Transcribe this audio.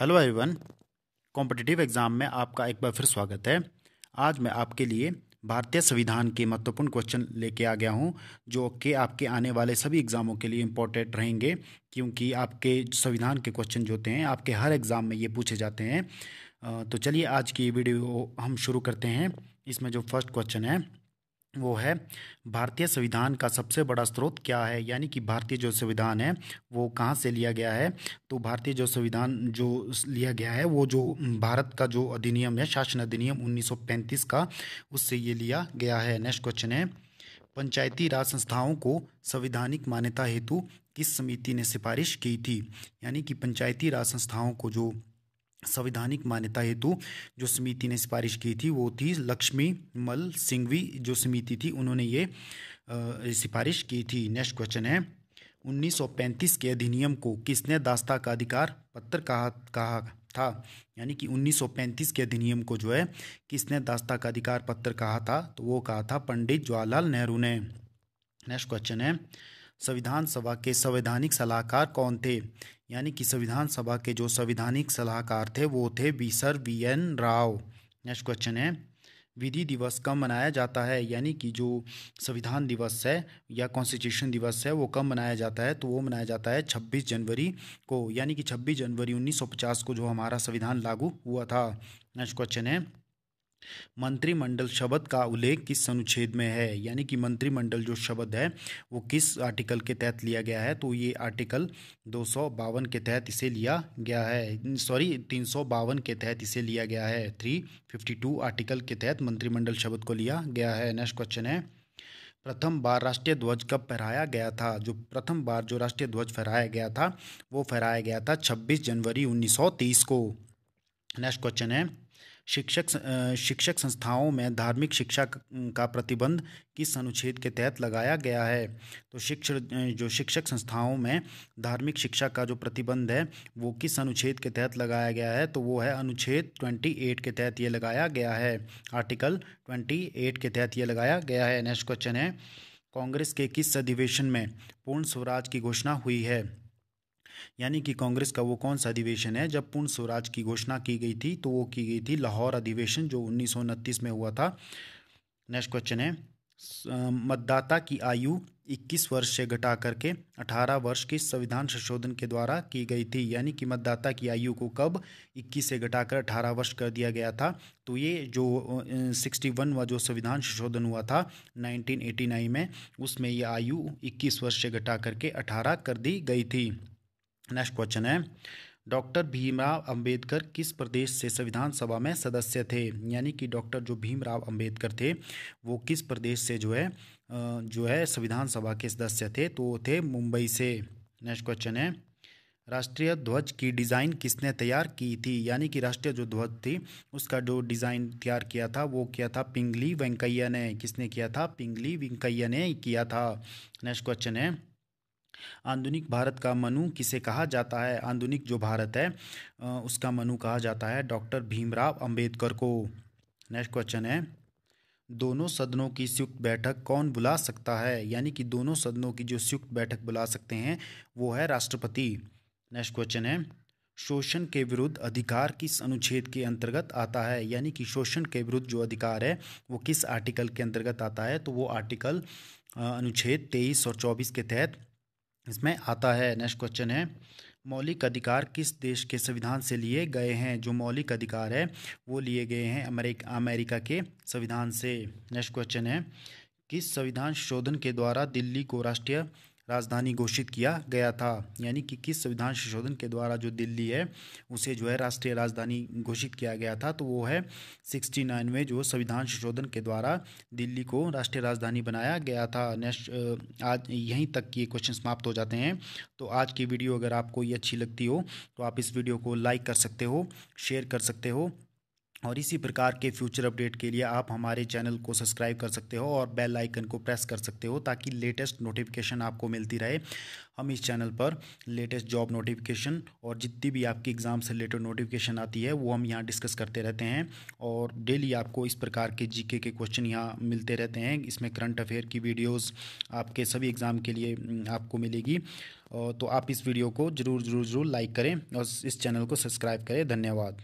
Hello everyone. Competitive exam में आपका एक बार फिर स्वागत है। आज मैं आपके लिए भारतीय संविधान के महत्वपूर्ण क्वेश्चन लेके आ गया हूं, जो कि आपके आने वाले सभी एग्ज़ामों के लिए इम्पोर्टेंट रहेंगे, क्योंकि आपके संविधान के क्वेश्चन जो होते हैं आपके हर एग्ज़ाम में ये पूछे जाते हैं। तो चलिए आज की वीडियो हम शुरू करते हैं। इसमें जो फर्स्ट क्वेश्चन है वो है, भारतीय संविधान का सबसे बड़ा स्रोत क्या है? यानी कि भारतीय जो संविधान है वो कहाँ से लिया गया है? तो भारतीय जो संविधान जो लिया गया है वो जो भारत का जो अधिनियम है, शासन अधिनियम 1935 का, उससे ये लिया गया है। नेक्स्ट क्वेश्चन है, पंचायती राज संस्थाओं को संवैधानिक मान्यता हेतु किस समिति ने सिफारिश की थी? यानी कि पंचायती राज संस्थाओं को जो संवैधानिक मान्यता हेतु जो समिति ने सिफारिश की थी वो थी लक्ष्मी मल सिंघवी जो समिति थी, उन्होंने ये सिफारिश की थी। नेक्स्ट क्वेश्चन है, 1935 के अधिनियम को किसने दास्ता का अधिकार पत्र कहा कहा था? यानी कि 1935 के अधिनियम को जो है किसने दास्ता का अधिकार पत्र कहा था? तो वो कहा था पंडित जवाहरलाल नेहरू ने। नेक्स्ट क्वेश्चन है, संविधान सभा के संवैधानिक सलाहकार कौन थे? यानी कि संविधान सभा के जो संवैधानिक सलाहकार थे वो थे sir VN. Rao. Next question है, विधि दिवस कब मनाया जाता है? यानी कि जो संविधान दिवस है या कॉन्स्टिट्यूशन दिवस है वो कब मनाया जाता है? तो वो मनाया जाता है 26 जनवरी को, यानी कि 26 जनवरी 1950 को जो हमारा संविधान लागू हुआ था। नेक्स्ट क्वेश्चन है, मंत्रिमंडल शब्द का उल्लेख किस अनुच्छेद में है? यानी कि मंत्रिमंडल जो शब्द है वो किस आर्टिकल के तहत लिया गया है? तो ये आर्टिकल 252 के तहत इसे लिया गया है, सॉरी 352 के तहत इसे लिया गया है। 352 आर्टिकल के तहत मंत्रिमंडल शब्द को लिया गया है। नेक्स्ट क्वेश्चन है, प्रथम बार राष्ट्रीय ध्वज कब फहराया गया था? जो प्रथम बार जो राष्ट्रीय ध्वज फहराया गया था वो फहराया गया था 26 जनवरी 1930 को। नेक्स्ट क्वेश्चन है, शिक्षक संस्थाओं में धार्मिक शिक्षा का प्रतिबंध किस अनुच्छेद के तहत लगाया गया है? तो जो शिक्षक संस्थाओं में धार्मिक शिक्षा का जो प्रतिबंध है वो किस अनुच्छेद के तहत लगाया गया है? तो वो है अनुच्छेद 28 के तहत ये लगाया गया है। आर्टिकल 28 के तहत ये लगाया गया है। नेक्स्ट क्वेश्चन है, कांग्रेस के किस अधिवेशन में पूर्ण स्वराज की घोषणा हुई है? यानी कि कांग्रेस का वो कौन सा अधिवेशन है जब पूर्ण स्वराज की घोषणा की गई थी? तो वो की गई थी लाहौर अधिवेशन जो 1929 में हुआ था। नेक्स्ट क्वेश्चन है, मतदाता की आयु 21 वर्ष से घटा करके 18 वर्ष की संविधान संशोधन के द्वारा की गई थी? यानी कि मतदाता की आयु को कब 21 से घटाकर 18 वर्ष कर दिया गया था? तो ये जो 61वां जो संविधान संशोधन हुआ था 1989 में, उसमें ये आयु 21 वर्ष से घटा करके 18 कर दी गई थी। नेक्स्ट क्वेश्चन है, डॉक्टर भीमराव अंबेडकर किस प्रदेश से संविधान सभा में सदस्य थे? यानी कि डॉक्टर जो भीमराव अंबेडकर थे वो किस प्रदेश से जो है संविधान सभा के सदस्य थे? तो वो थे मुंबई से। नेक्स्ट क्वेश्चन है, राष्ट्रीय ध्वज की डिज़ाइन किसने तैयार की थी? यानी कि राष्ट्रीय जो ध्वज थी उसका जो डिज़ाइन तैयार किया था वो किया था पिंगली वेंकैया ने। किसने किया था? पिंगली वेंकैया ने किया था। नेक्स्ट क्वेश्चन है, आधुनिक भारत का मनु किसे कहा जाता है? आधुनिक जो भारत है उसका मनु कहा जाता है डॉक्टर भीमराव अंबेडकर को। नेक्स्ट क्वेश्चन है, दोनों सदनों की संयुक्त बैठक कौन बुला सकता है? यानी कि दोनों सदनों की जो संयुक्त बैठक बुला सकते हैं वो है राष्ट्रपति। नेक्स्ट क्वेश्चन है, शोषण के विरुद्ध अधिकार किस अनुच्छेद के अंतर्गत आता है? यानी कि शोषण के विरुद्ध जो अधिकार है वो किस आर्टिकल के अंतर्गत आता है? तो वो आर्टिकल अनुच्छेद 23 और 24 के तहत इसमें आता है। नेक्स्ट क्वेश्चन है, मौलिक अधिकार किस देश के संविधान से लिए गए हैं? जो मौलिक अधिकार है वो लिए गए हैं अमेरिका के संविधान से। नेक्स्ट क्वेश्चन है, किस संविधान संशोधन के द्वारा दिल्ली को राष्ट्रीय राजधानी घोषित किया गया था? यानी कि किस संविधान संशोधन के द्वारा जो दिल्ली है उसे जो है राष्ट्रीय राजधानी घोषित किया गया था? तो वो है 69 में जो संविधान संशोधन के द्वारा दिल्ली को राष्ट्रीय राजधानी बनाया गया था। नेक्स्ट आज यहीं तक ये क्वेश्चन समाप्त हो जाते हैं। तो आज की वीडियो अगर आपको ये अच्छी लगती हो तो आप इस वीडियो को लाइक कर सकते हो, शेयर कर सकते हो और इसी प्रकार के फ्यूचर अपडेट के लिए आप हमारे चैनल को सब्सक्राइब कर सकते हो और बेल आइकन को प्रेस कर सकते हो, ताकि लेटेस्ट नोटिफिकेशन आपको मिलती रहे। हम इस चैनल पर लेटेस्ट जॉब नोटिफिकेशन और जितनी भी आपकी एग्ज़ाम से रिलेटेड नोटिफिकेशन आती है वो हम यहाँ डिस्कस करते रहते हैं। और डेली आपको इस प्रकार के जीके के क्वेश्चन यहाँ मिलते रहते हैं। इसमें करंट अफेयर की वीडियोज़ आपके सभी एग्ज़ाम के लिए आपको मिलेगी। तो आप इस वीडियो को ज़रूर ज़रूर ज़रूर लाइक करें और इस चैनल को सब्सक्राइब करें। धन्यवाद।